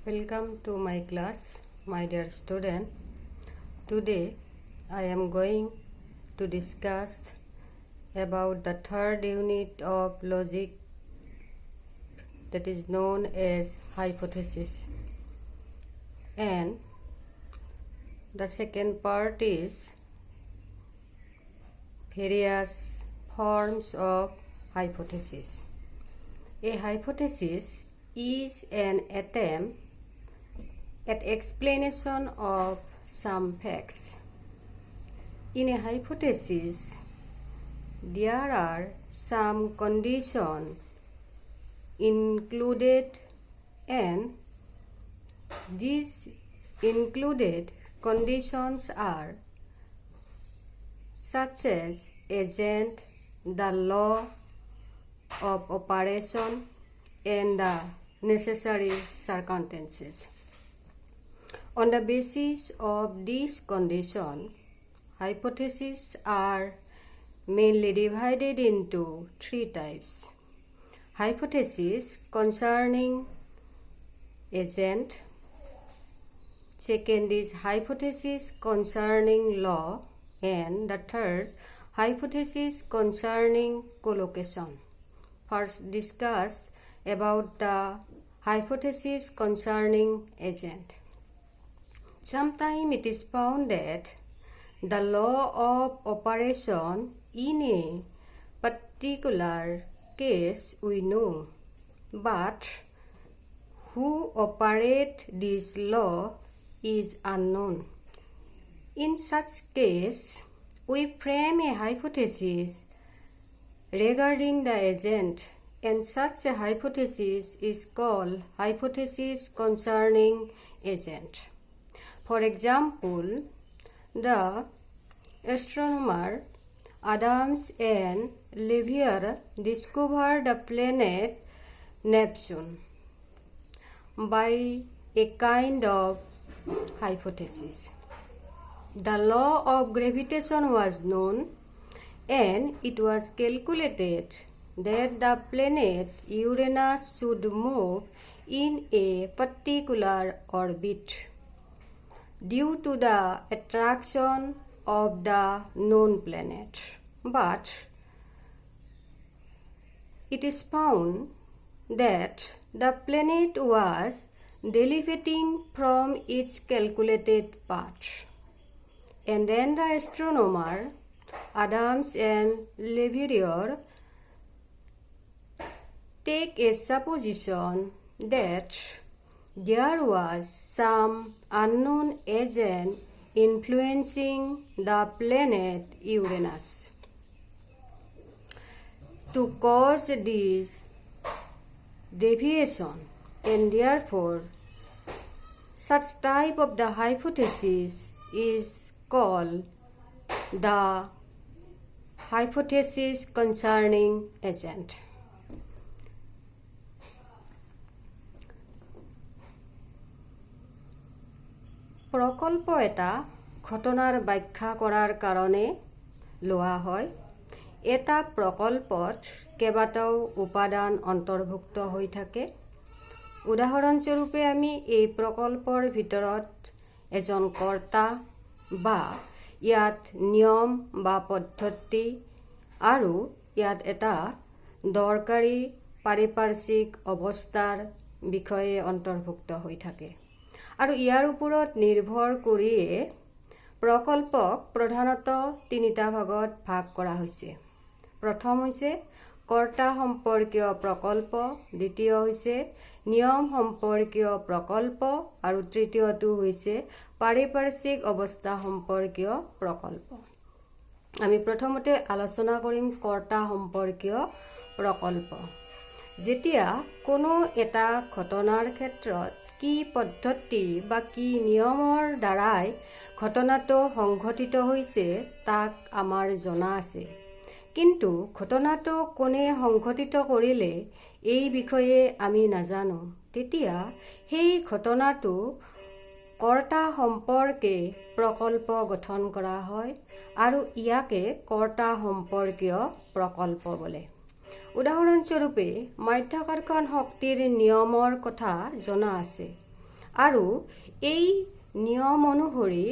Welcome to my class, my dear student. Today I am going to discuss about the third unit of logic, that is known as hypothesis, and the second part is various forms of hypothesis. A hypothesis is an attempt at explanation of some facts. In a hypothesis, there are some conditions included, and these included conditions are such as agent, the law of operation, and the necessary circumstances. On the basis of these conditions, hypotheses are mainly divided into three types. Hypothesis concerning agent. Second is hypothesis concerning law. And the third, hypothesis concerning collocation. First, discuss about the hypothesis concerning agent. Sometimes it is found that the law of operation in a particular case we know, but who operate this law is unknown. In such case, we frame a hypothesis regarding the agent, and such a hypothesis is called hypothesis concerning agent. For example, the astronomer Adams and Leverrier discovered the planet Neptune by a kind of hypothesis. The law of gravitation was known, and it was calculated that the planet Uranus should move in a particular orbit due to the attraction of the known planet. But it is found that the planet was deviating from its calculated path. And then the astronomer Adams and Leverrier take a supposition that there was some unknown agent influencing the planet Uranus to cause this deviation, and therefore such type of the hypothesis is called the hypothesis concerning agent. প্ৰকল্প এটা ঘটনাৰ ব্যাখ্যা কৰাৰ কাৰণে লোৱা হয়। এটা প্ৰকল্পত কেইবাটাও উপাদান অন্তৰ্ভুক্ত হৈ থাকে। উদাহৰণস্বৰূপে আমি এই প্ৰকল্পৰ ভিতৰত এজন কৰ্তা বা ইয়াত নিয়ম বা পদ্ধতি আৰু ইয়াত এটা দৰকাৰী পাৰিপাৰ্শ্বিক অৱস্থাৰ বিষয়ে অন্তৰ্ভুক্ত হৈ থাকে। আৰু ইয়াৰ ওপৰত নিৰ্ভৰ কৰিয়ে প্ৰকল্পক প্ৰধানতঃ তিনিটা ভাগত ভাগ কৰা হৈছে। প্ৰথম হৈছে কৰ্তা সম্পৰ্কীয় প্ৰকল্প, দ্বিতীয় হৈছে নিয়ম সম্পৰ্কীয় প্ৰকল্প, আৰু তৃতীয়টো হৈছে পাৰিপাৰ্শ্বিক অৱস্থা সম্পৰ্কীয় প্ৰকল্প। আমি প্ৰথমতে আলোচনা কৰিম কৰ্তা সম্পৰ্কীয় প্ৰকল্প। যেতিয়া কোনো এটা ঘটনাৰ ক্ষেত্ৰত কি পদ্ধতি বা কি নিয়মৰ দ্বাৰাই ঘটনাটো সংঘটিত হৈছে তাক আমাৰ জনা আছে, কিন্তু ঘটনাটো কোনে সংঘটিত কৰিলে এই বিষয়ে আমি নাজানো। তেতিয়া সেই ঘটনাটো কৰ্তা সম্পৰ্কে প্ৰকল্প গঠন কৰা হয়, আৰু ইয়াকে কৰ্তা সম্পৰ্কীয় প্ৰকল্প বোলে। উদাহৰণস্বৰূপে মাধ্যাকৰ্ষণ শক্তিৰ নিয়মৰ কথা জনা আছে, আৰু এই নিয়ম অনুসৰি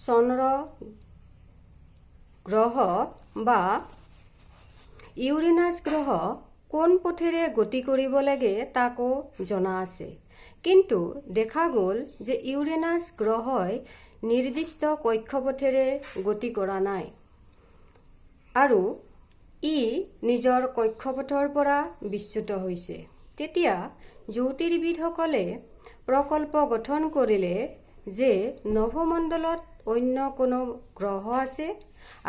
চন্দ্ৰ গ্ৰহ বা ইউৰেনাছ গ্ৰহ কোন পথেৰে গতি কৰিব লাগে তাকো জনা আছে। কিন্তু দেখা গ'ল যে ইউৰেনাছ গ্ৰহই নিৰ্দিষ্ট কক্ষপথেৰে গতি কৰা নাই আৰু ই নিজৰ কক্ষপথৰ পৰা বিচ্যুত হৈছে। তেতিয়া জ্যোতিৰ্বিদসকলে প্ৰকল্প গঠন কৰিলে যে নভমণ্ডলত অন্য কোনো গ্ৰহ আছে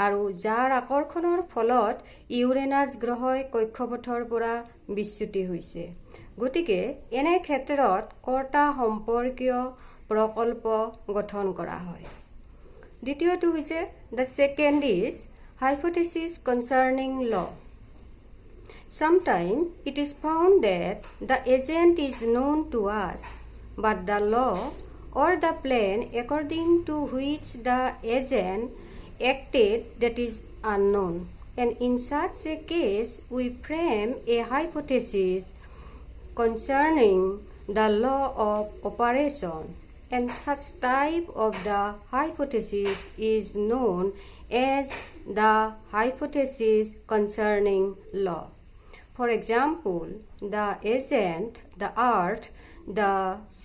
আৰু যাৰ আকৰ্ষণৰ ফলত ইউৰেনাছ গ্ৰহই কক্ষপথৰ পৰা বিচ্যুতি হৈছে। গতিকে এনে ক্ষেত্ৰত কৰ্তা সম্পৰ্কীয় প্ৰকল্প গঠন কৰা হয়। দ্বিতীয়টো হৈছে the second is hypothesis concerning law. Sometimes it is found that the agent is known to us, but the law or the plan according to which the agent acted that is unknown. And in such a case, we frame a hypothesis concerning the law of operation, and such type of the hypothesis is known as the hypothesis concerning law. For example, the agent, the earth, the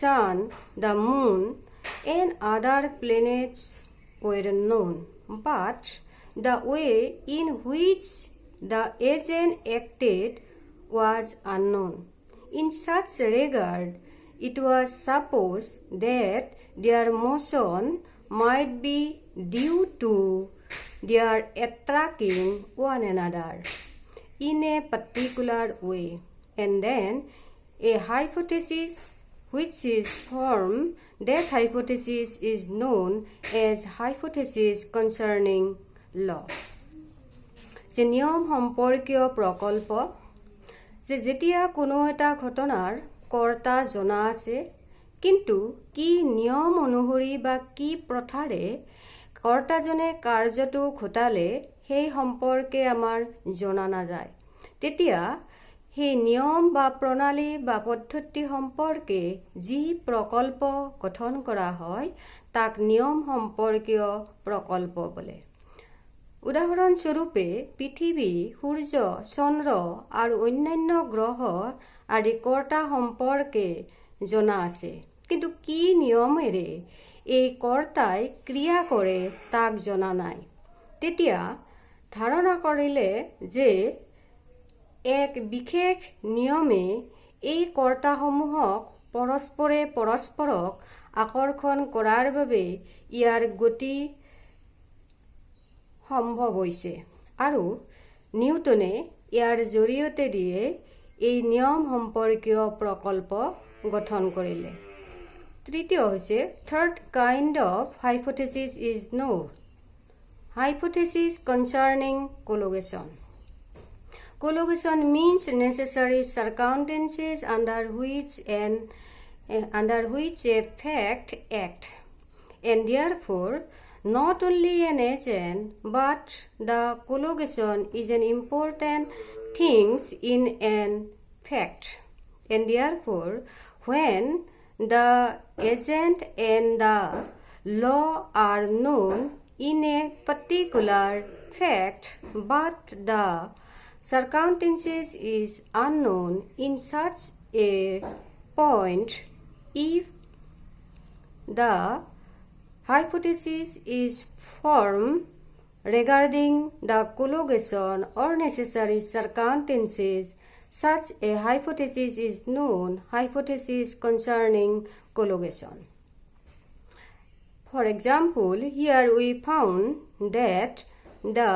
sun, the moon, and other planets were known, but the way in which the agent acted was unknown. In such regard, it was supposed that their motion might be due to their attracting one another in a particular way, and then a hypothesis which is formed, that hypothesis is known as hypothesis concerning law. যে নিয়ম সম্পৰ্কীয় প্ৰকল্প, যে যেতিয়া কোনো এটা ঘটনাৰ কৰ্তা জনা আছে কিন্তু কি নিয়ম অনুসৰি বা কি প্ৰথাৰে কৰ্তাজনে কাৰ্যটো ঘটালে সেই সম্পৰ্কে আমাৰ জনা নাযায়। তেতিয়া সেই নিয়ম বা প্ৰণালী বা পদ্ধতি সম্পৰ্কে যি প্ৰকল্প গঠন কৰা হয় তাক নিয়ম সম্পৰ্কীয় প্ৰকল্প বোলে। উদাহৰণস্বৰূপে পৃথিৱী, সূৰ্য, চন্দ্ৰ আৰু অন্যান্য গ্ৰহ আদি কৰ্তা সম্পৰ্কে জনা আছে, কিন্তু কি নিয়মেৰে এই কৰ্তাই ক্ৰিয়া কৰে তাক জনা নাই। তেতিয়া ধাৰণা কৰিলে যে এক বিশেষ নিয়মে এই কৰ্তাসমূহক পৰস্পৰে পৰস্পৰক আকৰ্ষণ কৰাৰ বাবে ইয়াৰ গতি সম্ভৱ হৈছে আৰু নিউটনে ইয়াৰ জৰিয়তে দিয়ে এই নিয়ম সম্পৰ্কীয় প্ৰকল্প গঠন কৰিলে। তৃতীয় হৈছে third kind of hypothesis is known. Hypothesis concerning collocation. Collocation means necessary circumstances under which a fact act, and therefore not only an agent but the collocation is an important thing in an fact, and therefore when the agent and the law are known in a particular fact but the circumstances is unknown in such a point, if the hypothesis is formed regarding the collocation or necessary circumstances, such a hypothesis is known hypothesis concerning collocation. For example, here we found that the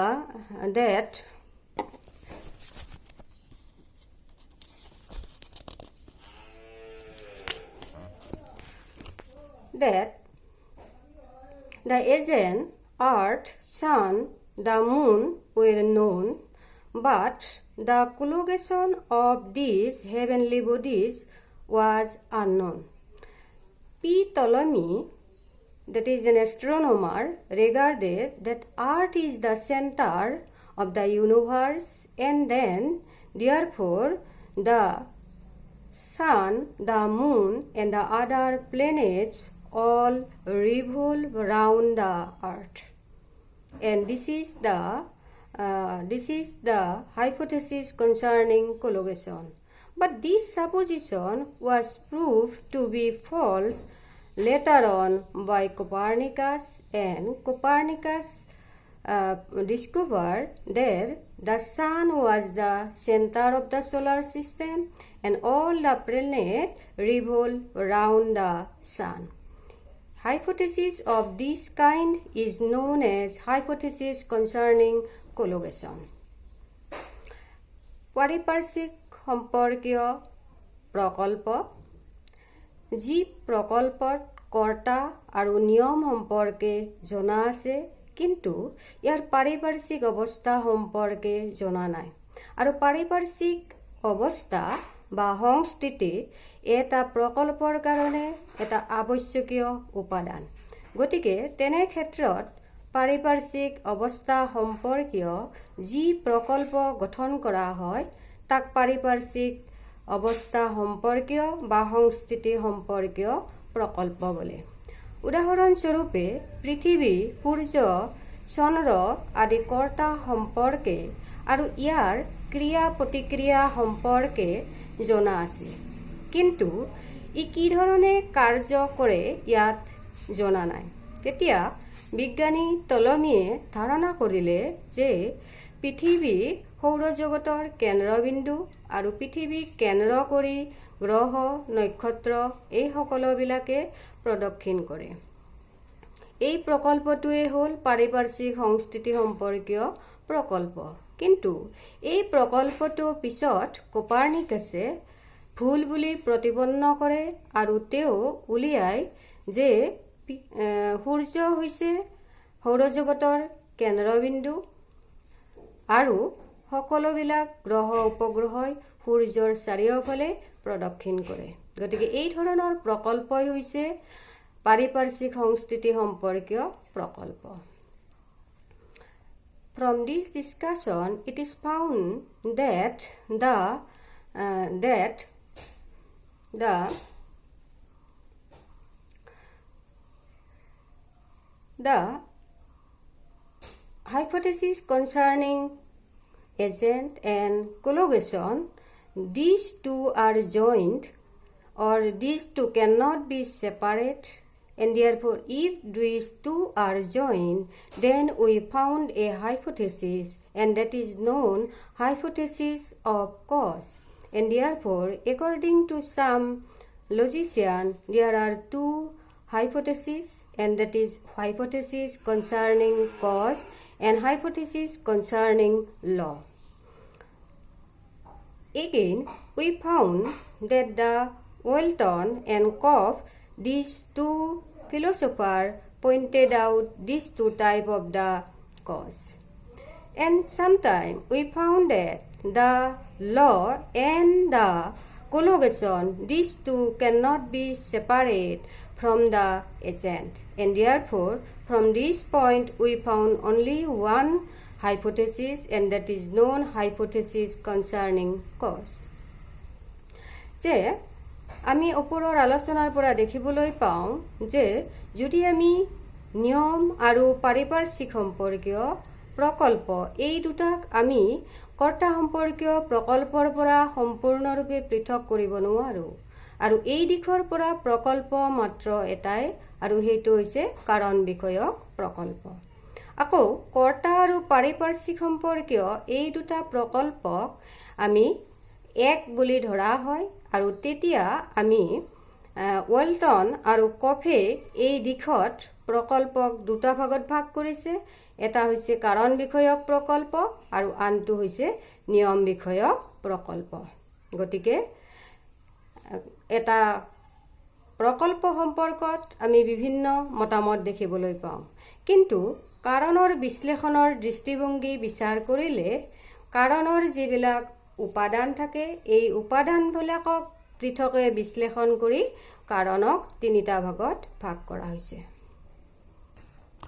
agent, earth, sun, the moon were known, but the collocation of these heavenly bodies was unknown. P. Ptolemy, that is an astronomer, regarded that earth is the center of the universe, and then therefore the sun, the moon, and the other planets all revolve around the earth. And this is the hypothesis concerning collision. But this supposition was proved to be false later on by Copernicus, and Copernicus discovered that the sun was the center of the solar system and all the planets revolve around the sun. Hypothesis of this kind is known as hypothesis concerning collision. পাৰিপাৰ্শ্বিক সম্পৰ্কীয় প্ৰকল্প, যি প্ৰকল্পত কৰ্তা আৰু নিয়ম সম্পৰ্কে জনা আছে কিন্তু ইয়াৰ পাৰিপাৰ্শ্বিক অৱস্থা সম্পৰ্কে জনা নাই, আৰু পাৰিপাৰ্শ্বিক অৱস্থা বা সংস্থিতি এটা প্ৰকল্পৰ কাৰণে এটা আৱশ্যকীয় উপাদান। গতিকে তেনে ক্ষেত্ৰত পাৰিপাৰ্শ্বিক অৱস্থা সম্পৰ্কীয় যি প্ৰকল্প গঠন কৰা হয় তাক পাৰিপাৰ্শ্বিক অৱস্থা সম্পৰ্কীয় বা সংস্থিতি সম্পৰ্কীয় প্ৰকল্প বোলে। উদাহৰণস্বৰূপে পৃথিৱী, সূৰ্য, চন্দ্ৰ আদি কৰ্তা সম্পৰ্কে আৰু ইয়াৰ ক্ৰিয়া প্ৰতিক্ৰিয়া সম্পৰ্কে জনা আছে, কিন্তু ই কি ধৰণে কাৰ্য কৰে ইয়াত জনা নাই। তেতিয়া বিজ্ঞানী টলমীয়ে ধাৰণা কৰিলে যে পৃথিৱী সৌৰজগতৰ কেন্দ্ৰবিন্দু আৰু পৃথিৱীক কেন্দ্ৰ কৰি গ্ৰহ, নক্ষত্ৰ এই সকলোবিলাকে প্ৰদক্ষিণ কৰে। এই প্ৰকল্পটোৱে হ'ল পাৰিপাৰ্শ্বিক সংস্থিতি সম্পৰ্কীয় প্ৰকল্প। কিন্তু এই প্ৰকল্পটো পিছত কোপাৰ্নিকাছে ভুল বুলি প্ৰতিপন্ন কৰে আৰু তেওঁ উলিয়ায় যে সূৰ্য হৈছে সৌৰজগতৰ কেন্দ্ৰবিন্দু আৰু সকলোবিলাক গ্ৰহ উপগ্ৰহই সূৰ্যৰ চাৰিওফালে প্ৰদক্ষিণ কৰে। গতিকে এই ধৰণৰ প্ৰকল্পই হৈছে পাৰিপাৰ্শ্বিক সংস্থিতি সম্পৰ্কীয় প্ৰকল্প। From this discussion, it is found that the hypothesis concerning agent and collision, these two are joined, or these two cannot be separate, and therefore if these two are joined, then we found a hypothesis, and that is known hypothesis of cause. And therefore, according to some logicians, there are two hypotheses, and that is hypothesis concerning cause and hypothesis concerning law. Again, we found that the Walton and Kopp, these two philosophers, pointed out these two types of the cause. And sometime we found that the law and the collision, these two cannot be separated from the agent, and therefore from this point we found only one hypothesis, and that is known hypothesis concerning cause. যে আমি ওপৰৰ আলোচনাৰ পৰা দেখিবলৈ পাওঁ যে যদি আমি নিয়ম আৰু পাৰিপাৰ্শ্বিক সম্পৰ্কীয় প্ৰকল্প এই দুটাক আমি কৰ্তা সম্পৰ্কীয় প্ৰকল্পৰ পৰা সম্পূৰ্ণৰূপে পৃথক কৰিব নোৱাৰোঁ, আৰু এই দিশৰ পৰা প্ৰকল্প মাত্ৰ এটাই, আৰু সেইটো হৈছে কাৰণ বিষয়ক প্ৰকল্প। আকৌ কৰ্তা আৰু পাৰিপাৰ্শ্বিক সম্পৰ্কীয় এই দুটা প্ৰকল্পক আমি এক বুলি ধৰা হয়, আৰু তেতিয়া আমি ওয়ালটন আৰু কফে এই দিশত প্ৰকল্পক দুটা ভাগত ভাগ কৰিছে। এটা হৈছে কাৰণ বিষয়ক প্ৰকল্প আৰু আনটো হৈছে নিয়ম বিষয়ক প্ৰকল্প। গতিকে এটা প্ৰকল্প সম্পৰ্কত আমি বিভিন্ন মতামত দেখিবলৈ পাওঁ, কিন্তু কাৰণৰ বিশ্লেষণৰ দৃষ্টিভংগী বিচাৰ কৰিলে কাৰণৰ যিবিলাক উপাদান থাকে এই উপাদানবিলাকক পৃথকে বিশ্লেষণ কৰি কাৰণক তিনিটা ভাগত ভাগ কৰা হৈছে।